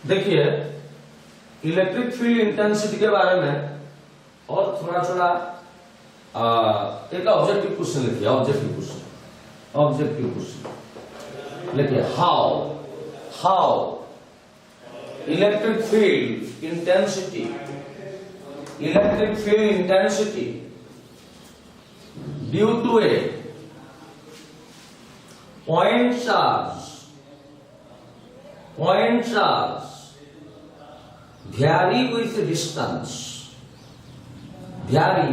देखिए electric field intensity के बारे में और थोड़ा थोड़ा एक ऑब्जेक्टिव क्वेश्चन लिखिए। ऑब्जेक्टिव क्वेश्चन लिखिए। How electric field intensity due to a point charge vary with distance, vary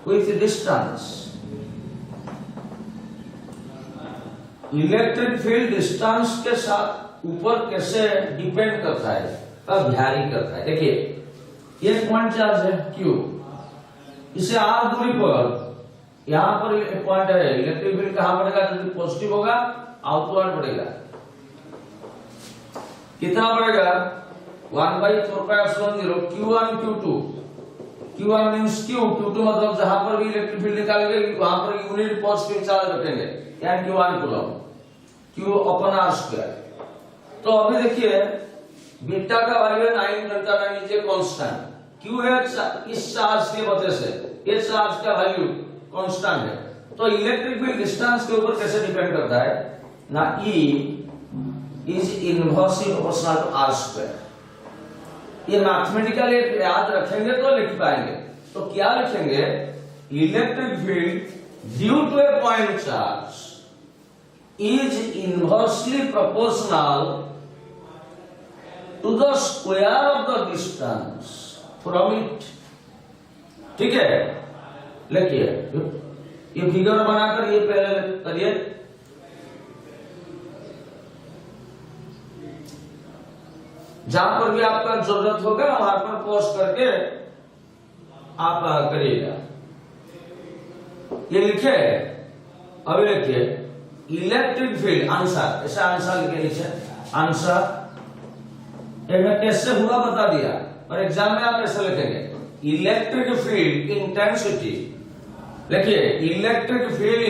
with distance। इलेक्ट्रिक फील्ड डिस्टेंस के साथ ऊपर कैसे डिपेंड करता है, कब वैरी करता है। देखिए एक पॉइंट चार्ज है Q, इसे r दूरी पर यहां पर एक पॉइंट है। इलेक्ट्रिक फील्ड कहां बढ़ेगा, यदि पॉजिटिव होगा आउटवर्ड बढ़ेगा। कितना बढ़ेगा 1/4πε0 Q1 Q2। Q1 means Q, Q2 मतलब जहां पर भी इलेक्ट्रिक फील्ड निकालेंगे वहां पर यूनिट पॉजिटिव चार्ज रखेंगे, यानी Q1 कूलम, Q/r²। तो अभी देखिए बीटा का वैल्यू 9 घंटा में नीचे कांस्टेंट। Q है इस चार्ज की वजह से, ये चार्ज का वैल्यू कांस्टेंट है। तो इलेक्ट्रिक फील्ड डिस्टेंस के ऊपर कैसे डिपेंड करता है ना, E is inversely proportional to r²। ये मैथमेटिकली याद रखेंगे तो लिख पाएंगे। तो क्या लिखेंगे, electric field due to a point charge is inversely proportional to the square of the distance from it. ठीक है, लिखिए ये फिगर बनाकर ये पहले करिए। जहां पर भी आपका जरूरत होगा वहां पर पॉज करके आप करिएगा। ये लिखे, अभी लिखिए इलेक्ट्रिक फील्ड आंसर, ऐसा आंसर लिखे नीचे। आंसर कैसे हुआ बता दिया, और एग्जाम में आप ऐसा लिखेंगे इलेक्ट्रिक फील्ड इंटेंसिटी। देखिए इलेक्ट्रिक फील्ड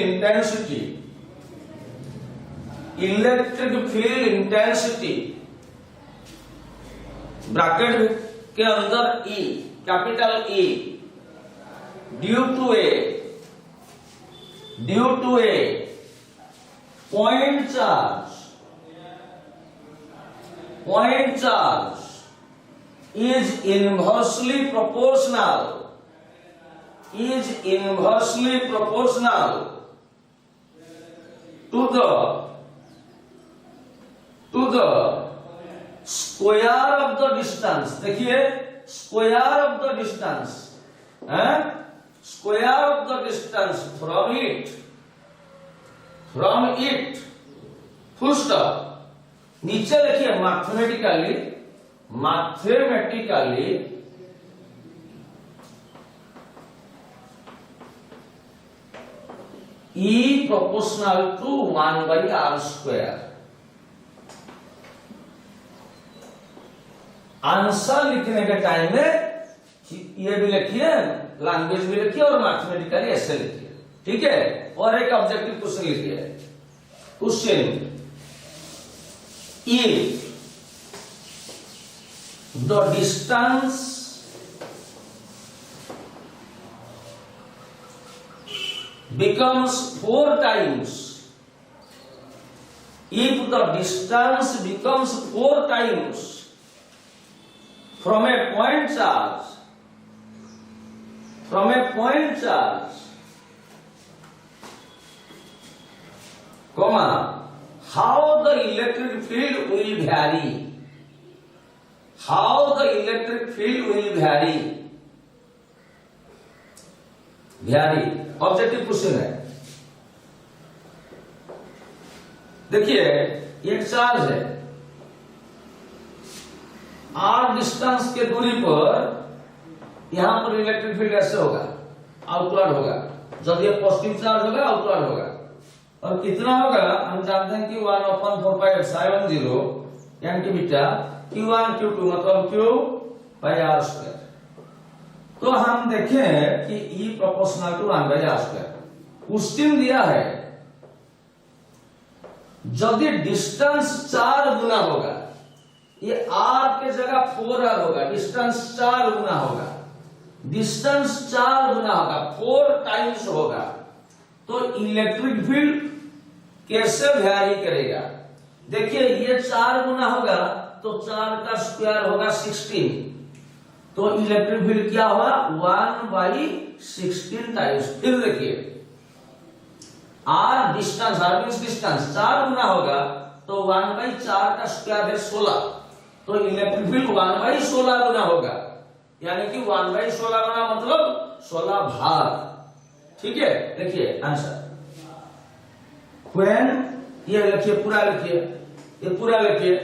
इंटेंसिटी ब्रैकेट के अंदर E, capital E, due to a point charge is inversely proportional to the square of the distance। देखिए square of the distance from it full stop। नीचे लिखिए mathematically E proportional to 1/r²। Answer लिखने के time में ये भी लिखिए, language भी लिखिए और मैथमेटिकली ऐसे लिखिए। ठीक है, और एक ऑब्जेक्टिव क्वेश्चन लिखिए। Question, if the distance becomes 4 times, if the distance becomes 4 times from a point charge, comma, how the electric field will vary। Objective question है। देखिए एक चार्ज है, r डिस्टेंस के दूरी पर यहां पर इलेक्ट्रिक फील्ड ऐसे होगा, आउटवर्ड होगा। जब ये पॉजिटिव चार्ज होगा आउटवर्ड होगा, और कितना होगा हम जानते हैं कि 1/4πε0 यानी कि बीटा Q1 Q2 मतलब Q/r²। तो हम देखें कि E proportional to 1/r²। Question दिया है यदि डिस्टेंस 4 गुना होगा, ये r के जगह 4r होगा, डिस्टेंस 4 गुना होगा, डिस्टेंस 4 गुना होगा, 4 टाइम्स होगा, तो इलेक्ट्रिक फील्ड कैसे वैरी करेगा? देखिए ये 4 गुना होगा तो 4 का स्क्वायर होगा 16, तो इलेक्ट्रिक फील्ड क्या हुआ? 1/16 टाइम्स। फिर देखिए r distance, r means distance 4 गुना होगा तो 1/4 का स्क्वायर है 16, तो इलेक्ट्रिक फील्ड 1/16 गुना होगा, यानी कि 1/16 गुना मतलब 16 भाग। ठीक है, देखिए आंसर व्हेन, ये लिखिए पूरा, लिखिए ये पूरा, लिखिए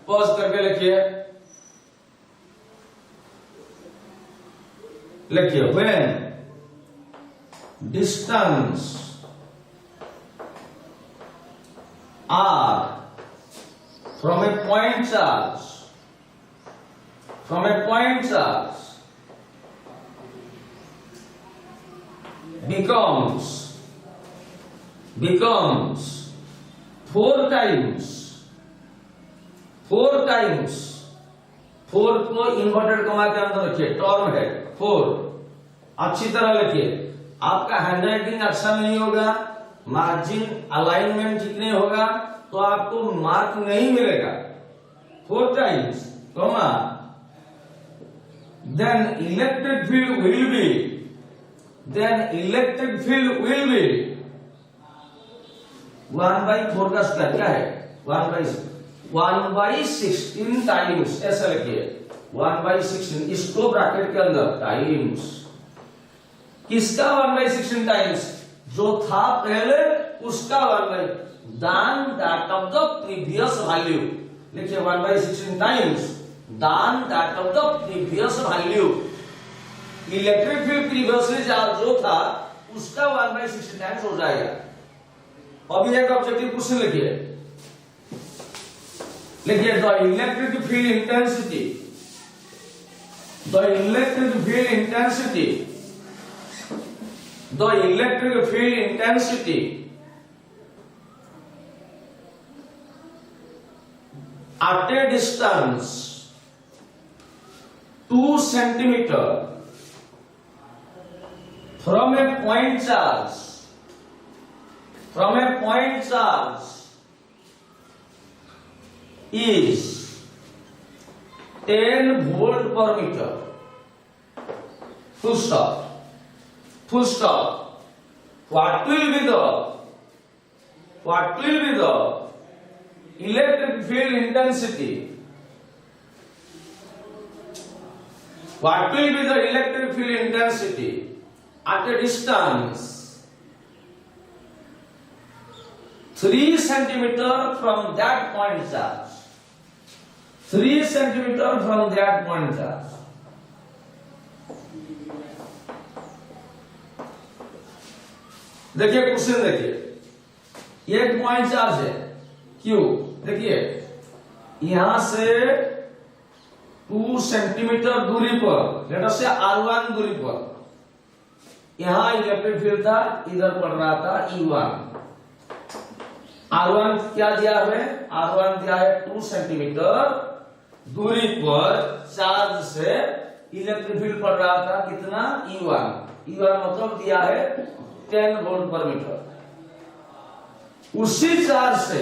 पॉज करके लिखिए, लिखिए when distance r from a point charge, from a point charge becomes 4 times, 4 को इन्वर्टेड कॉमा के अंदर रखिए, टर्म है 4, अच्छी तरह लिखिए। आपका हैंडराइटिंग अच्छा नहीं होगा, मार्जिन अलाइनमेंट ठीक नहीं होगा तो आपको मार्क नहीं मिलेगा। 4 times comma, then electric field will be 1/4 का स्क्वायर क्या है? 1/16 टाइम्स, ऐसा लिखिए 1/16, इसको ब्रैकेट के अंदर टाइम्स, किसका 1/16 टाइम्स? जो था पहले उसका 1/, दान that of the previous value, लिखिए 1/16 टाइम्स दान that of the previous value. Electric field previously जो था उसका 1/16 टाइम्स हो जाएगा। अभी एक ऑब्जेक्टिव क्वेश्चन लिखिए, लिखिए the electric field intensity, the electric field intensity, the electric field intensity at a distance 2 centimeter from a point charge, from a point charge is 10 volt per meter. Full stop. Full stop. What will be the electric field intensity? What will be the electric field intensity at a distance 3 centimeter from that point charge? 3 centimeter from that point charge. देखिए question, देखिए एक point charge है Q, देखिए यहां से 2 centimetre दूरी पर, let us से R1 दूरी पर, यहां इलेक्ट्रिक फील्ड था, इधर पड़ रहा था E1। R1 क्या दिया है? R1 दिया है 2 सेंटीमीटर दूरी पर चार्ज से इलेक्ट्रिक फील्ड पड़ रहा था, कितना? E1। E1 मतलब दिया है 10 वोल्ट पर मीटर। उसी चार्ज से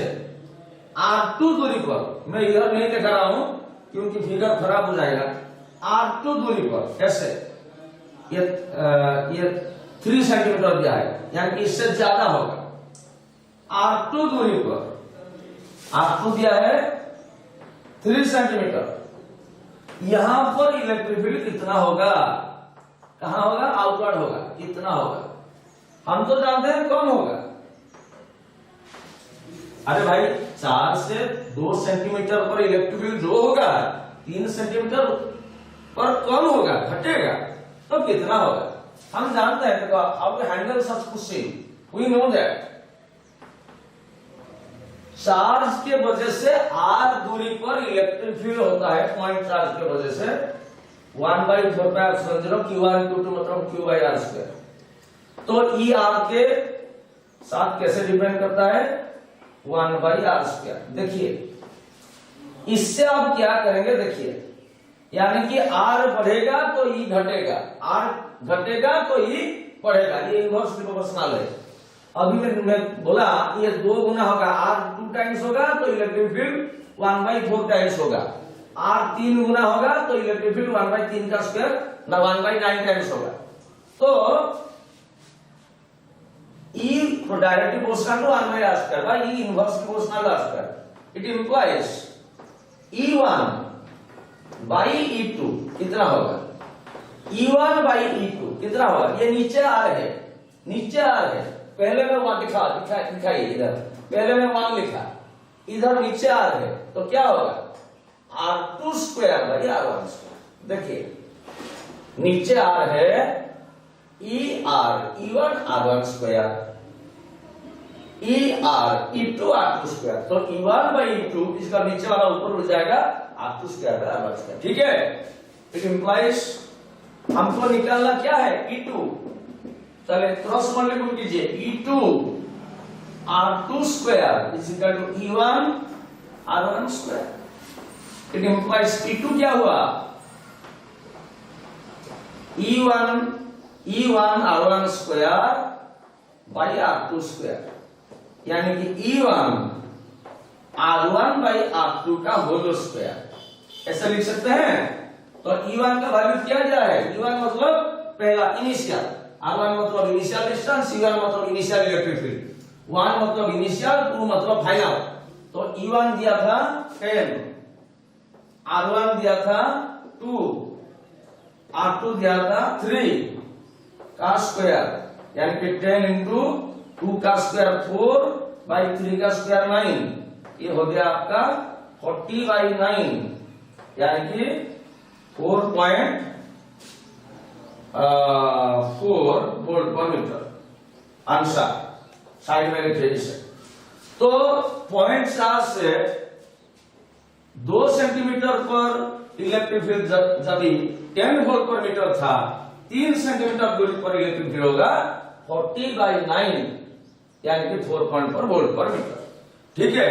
R2 दूरी पर, मैं इधर नहीं दिखा रहा हूं क्योंकि फिगर खराब हो जाएगा, R2 दूरी पर कैसे? ये 3 सेंटीमीटर दिया है, यानी कि इससे ज्यादा होगा। R2 दूरी पर, R2 दिया है 3 सेंटीमीटर, यहां पर इलेक्ट्रिक फील्ड कितना होगा? कहां होगा? आउटवर्ड होगा, कितना होगा? हम तो जानते हैं कम होगा। अरे भाई 4 से 2 सेंटीमीटर पर इलेक्ट्रिक फील्ड जो होगा 3 सेंटीमीटर पर कम होगा, घटेगा, तो कितना होगा? हम जानते हैं। देखो, अब handle such question, we know that charge के वजह से r दूरी पर इलेक्ट्रिक फील्ड होता है, पॉइंट चार्ज के वजह से 1/4πε0 q1q2 मतलब q/r²। तो E r के साथ कैसे डिपेंड करता है? 1/r²। देखिए इससे आप क्या करेंगे, देखिए यानी कि r बढ़ेगा तो e घटेगा, r घटेगा तो e बढ़ेगा, ये इनवर्सली प्रोपोर्शनल है। अभी मैं बोला ये 2 गुना होगा, r 2 टाइम्स होगा तो इलेक्ट्रिक फील्ड 1/4 टाइम्स होगा, r 3 गुना होगा तो इलेक्ट्रिक फील्ड 1/3 का स्क्वायर 1/9 टाइम्स होगा। तो E directly proportional to 1/r², by E inversely proportional r²। It implies E1 by E2 कितना होगा, E1 by E2 कितना होगा, ये नीचे R है, नीचे R है, पहले में 1 दिखाइए इधर, पहले में 1 लिखा, इधर नीचे R है, तो क्या होगा R2² by R1²। देखिए नीचे R है E1 R1², E2 R2², तो E1 by E2 इसका नीचे वाला ऊपर उड़ जाएगा R2² by R1²। ठीक है, इट इंप्लाइज हमको निकालना क्या है E2, चलिए क्रॉस मल्टीप्लाई कीजिए, E2 R2² is equal to E1 R1²। It implies E2 क्या हुआ, E1 R1² by R2², यानी कि E1 R1 by R2 का होल स्क्वायर, ऐसा लिख सकते हैं। तो E1 का वैल्यू क्या दिया है, E1 मतलब पहला इनिशियल, R1 मतलब इनिशियल डिस्टेंस, E1 मतलब इनिशियल इलेक्ट्रिक फील्ड, 1 मतलब इनिशियल, 2 मतलब फाइनल। तो E1 दिया था 10, R1 दिया था 2, R2 दिया था 3 का स्क्वायर, यानी कि 10 इंटू 2 का स्क्वायर 4 by 3 का स्क्वायर 9, ये हो गया आपका 40/9, यानी कि 4.4 वोल्ट पर मीटर। आंसर साइड में लिखिए इसे। तो 0.4 से 2 सेंटीमीटर पर इलेक्ट्रिक फील्ड जब 10 वोल्ट पर मीटर था, 3 सेंटीमीटर दूरी पर इलेक्ट्रिक फील्ड होगा 40/9, यानी कि 4.4 वोल्ट पर मीटर। ठीक है,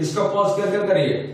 इसको पॉज करके करिए।